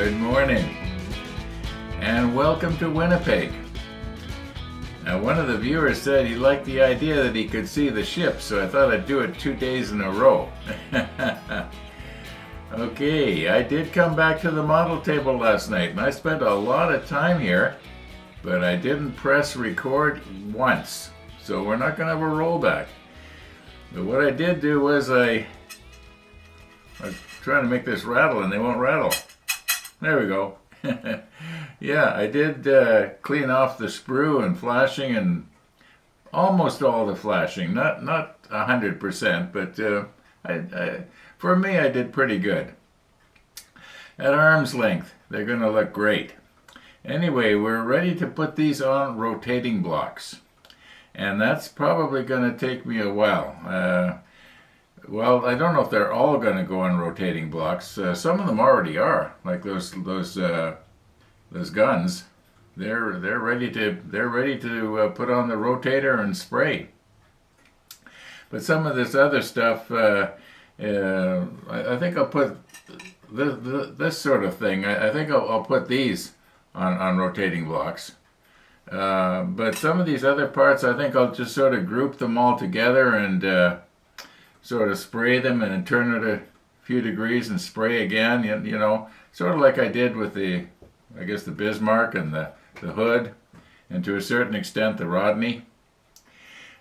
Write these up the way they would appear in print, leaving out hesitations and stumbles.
Good morning, and welcome to Winnipeg. Now, one of the viewers said he liked the idea that he could see the ship, so I thought I'd do it 2 days in a row. Okay, I did come back to the model table last night, and I spent a lot of time here, but I didn't press record once, so we're not going to have a rollback. But what I did do was I was trying to make this rattle, and they won't rattle. There we go. Yeah, I did clean off the sprue and flashing, and almost all the flashing. Not 100%, but for me, I did pretty good. At arm's length, they're going to look great. Anyway, we're ready to put these on rotating blocks, and that's probably going to take me a while. Well, I don't know if they're all going to go on rotating blocks. Some of them already are, like those guns. They're ready to put on the rotator and spray. But some of this other stuff, I think I'll put this sort of thing. I think I'll put these on rotating blocks. But some of these other parts, I think I'll just sort of group them all together and sort of spray them and then turn it a few degrees and spray again, you know, sort of like I did with the Bismarck and the Hood, and to a certain extent the Rodney.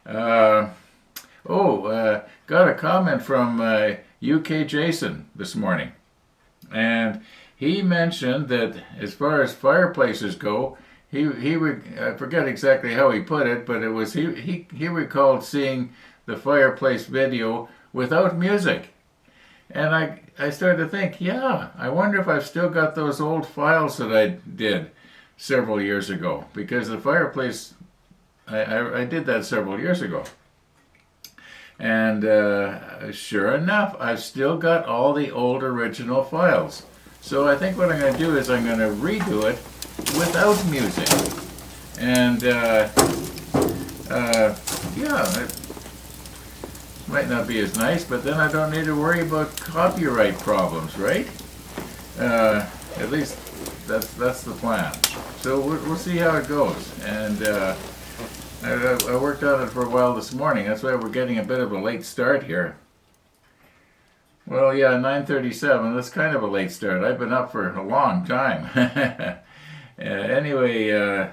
Got a comment from UK Jason this morning, and he mentioned that as far as fireplaces go, I forget exactly how he put it, but it was he recalled seeing the fireplace video without music. And I started to think, yeah, I wonder if I've still got those old files that I did several years ago, because the fireplace, I did that several years ago. And sure enough, I've still got all the old original files. So I think what I'm going to do is I'm going to redo it without music. And it might not be as nice, but then I don't need to worry about copyright problems, right? At least that's the plan. So we'll see how it goes. And I worked on it for a while this morning. That's why we're getting a bit of a late start here. Well, yeah, 9:37. That's kind of a late start. I've been up for a long time. Anyway,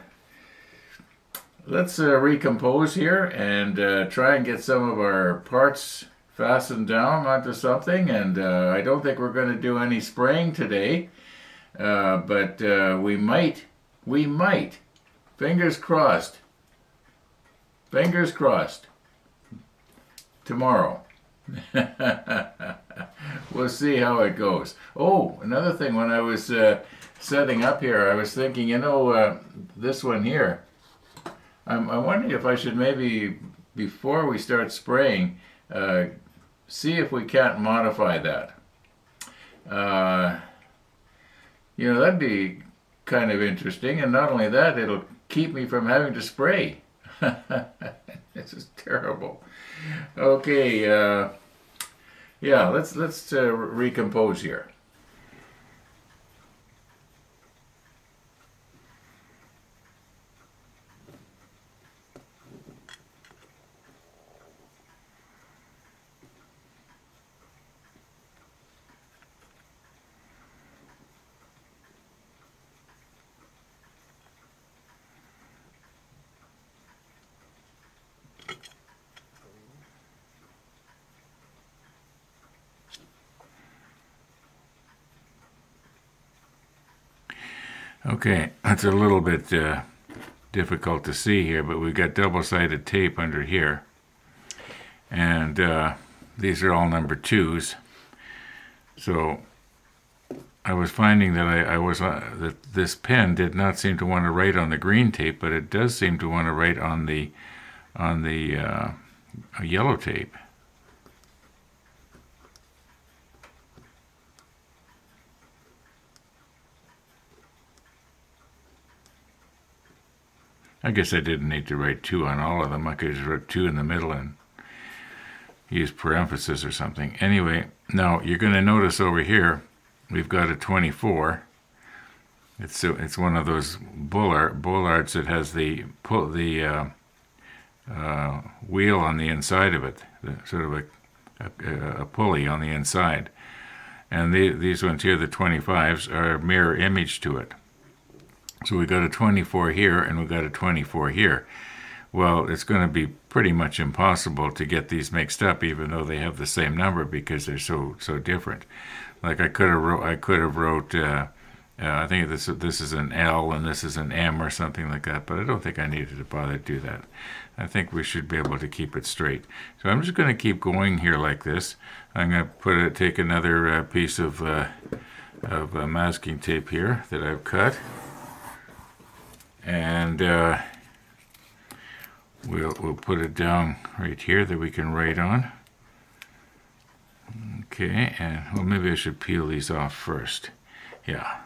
let's recompose here and try and get some of our parts fastened down onto something. And I don't think we're going to do any spraying today, but we might, fingers crossed, tomorrow. We'll see how it goes. Oh, another thing, when I was setting up here, I was thinking, this one here, I'm wondering if I should maybe, before we start spraying, see if we can't modify that. That'd be kind of interesting, and not only that, it'll keep me from having to spray. This is terrible. Okay, let's recompose here. Okay, that's a little bit difficult to see here, but we've got double-sided tape under here, and these are all number 2s. So I was finding that that this pen did not seem to want to write on the green tape, but it does seem to want to write on the yellow tape. I guess I didn't need to write 2 on all of them. I could just write 2 in the middle and use parenthesis or something. Anyway, now you're going to notice over here we've got a 24, It's one of those bollards that has the wheel on the inside of it, sort of a pulley on the inside. And these ones here, the 25s, are a mirror image to it. So we got a 24 here and we got a 24 here. Well, it's going to be pretty much impossible to get these mixed up, even though they have the same number, because they're so different. Like I could have wrote I think this is an L and this is an M or something like that, but I don't think I needed to bother to do that. I think we should be able to keep it straight. So I'm just going to keep going here like this. I'm going to take another piece of masking tape here that I've cut, and we'll put it down right here that we can write on. Okay, and well, maybe I should peel these off first. Yeah.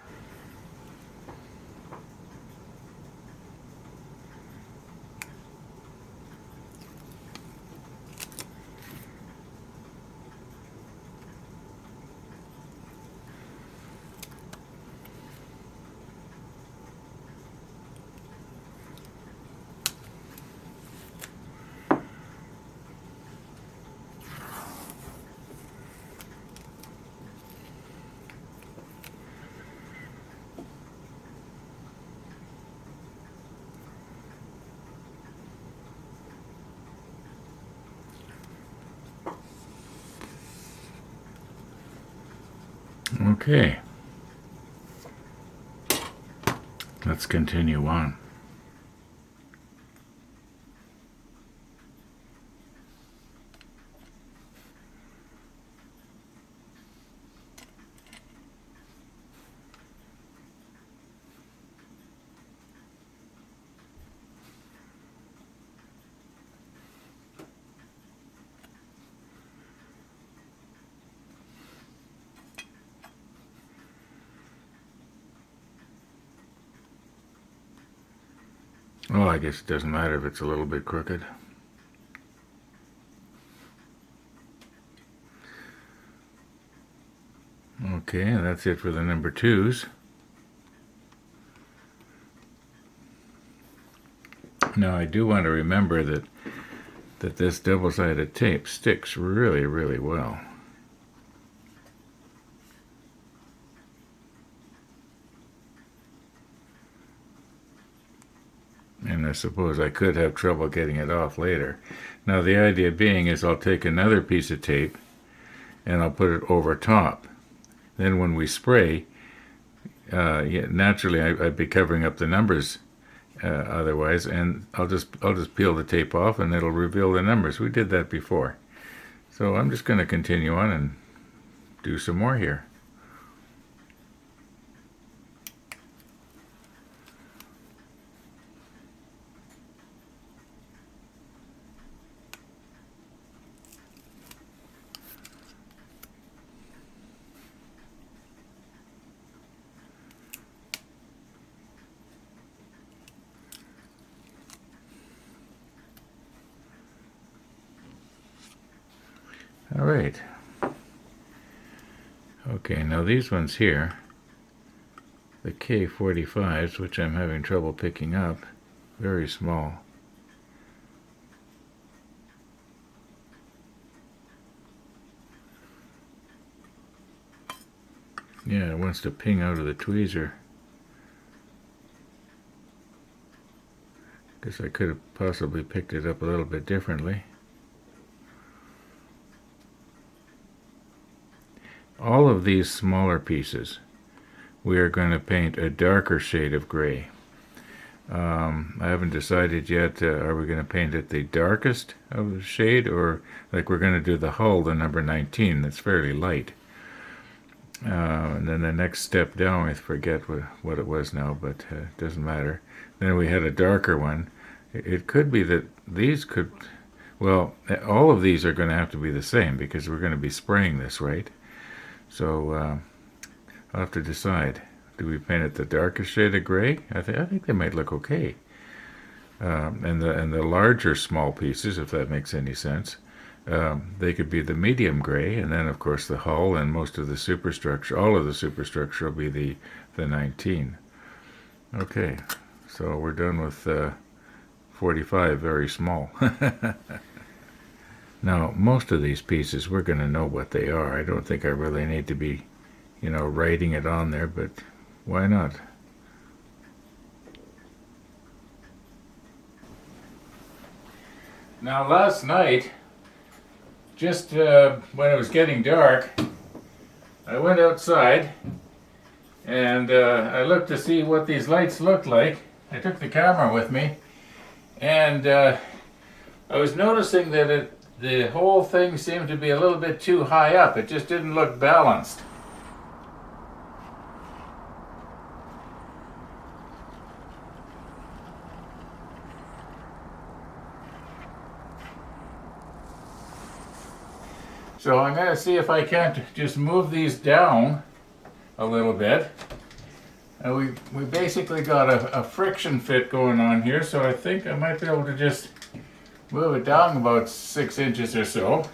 Okay, let's continue on. Well, I guess it doesn't matter if it's a little bit crooked. Okay, and that's it for the number 2s. Now I do want to remember that this double-sided tape sticks really, really well. And I suppose I could have trouble getting it off later. Now the idea being is I'll take another piece of tape and I'll put it over top. Then when we spray, naturally I'd be covering up the numbers otherwise, and I'll just peel the tape off and it'll reveal the numbers. We did that before. So I'm just going to continue on and do some more here. All right. Okay, now these ones here, the K45s, which I'm having trouble picking up, very small. Yeah, it wants to ping out of the tweezer. Guess I could have possibly picked it up a little bit differently. All of these smaller pieces, we are going to paint a darker shade of gray. I haven't decided yet, are we going to paint it the darkest of the shade, or like we're going to do the hull, the number 19, that's fairly light. And then the next step down, I forget what it was now, but it doesn't matter. Then we had a darker one. It could be that these could, well, all of these are going to have to be the same because we're going to be spraying this, right? So I'll have to decide. Do we paint it the darkest shade of gray? I think they might look okay. And the larger small pieces, if that makes any sense, they could be the medium gray, and then of course the hull and most of the superstructure, all of the superstructure will be the 19. Okay, so we're done with 45, very small. Now, most of these pieces, we're going to know what they are. I don't think I really need to be, writing it on there, but why not? Now, last night, just when it was getting dark, I went outside and I looked to see what these lights looked like. I took the camera with me, and I was noticing that the whole thing seemed to be a little bit too high up. It just didn't look balanced. So I'm going to see if I can't just move these down a little bit. And we basically got a friction fit going on here, so I think I might be able to just move it down about 6 inches or so.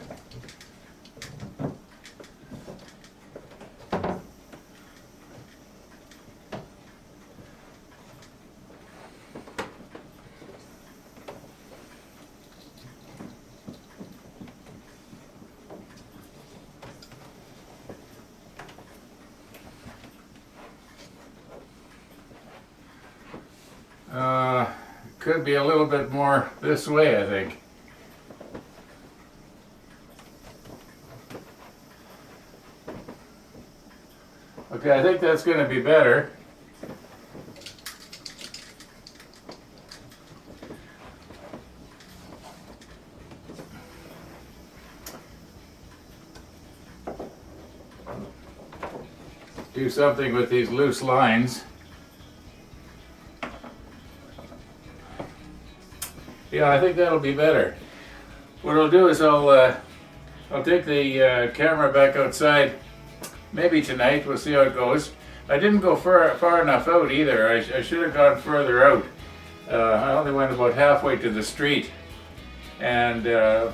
Could be a little bit more this way, I think. Okay, I think that's going to be better. Do something with these loose lines. Yeah, I think that'll be better. What I'll do is I'll take the camera back outside, maybe tonight. We'll see how it goes. I didn't go far enough out either. I should have gone further out. I only went about halfway to the street, and I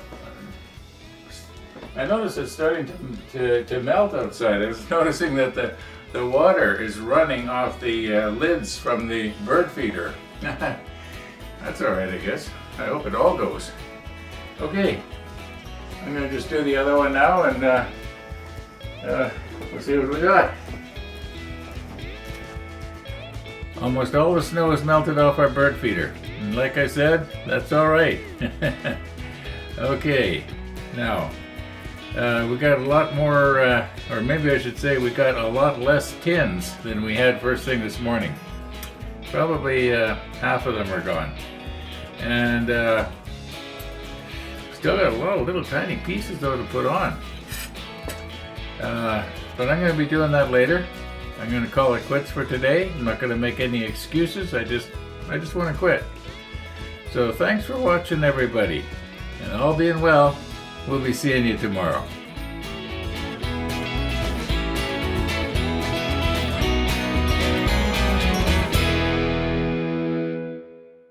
noticed it's starting to melt outside. I was noticing that the water is running off the lids from the bird feeder. That's all right, I guess. I hope it all goes. Okay, I'm going to just do the other one now, and we'll see what we got. Almost all the snow is melted off our bird feeder. And like I said, that's all right. Okay, now we got a lot more, or maybe I should say we got a lot less tins than we had first thing this morning. Probably half of them are gone. And still got a lot of little tiny pieces though to put on. But I'm going to be doing that later. I'm going to call it quits for today. I'm not going to make any excuses. I just want to quit. So thanks for watching, everybody. And all being well, we'll be seeing you tomorrow.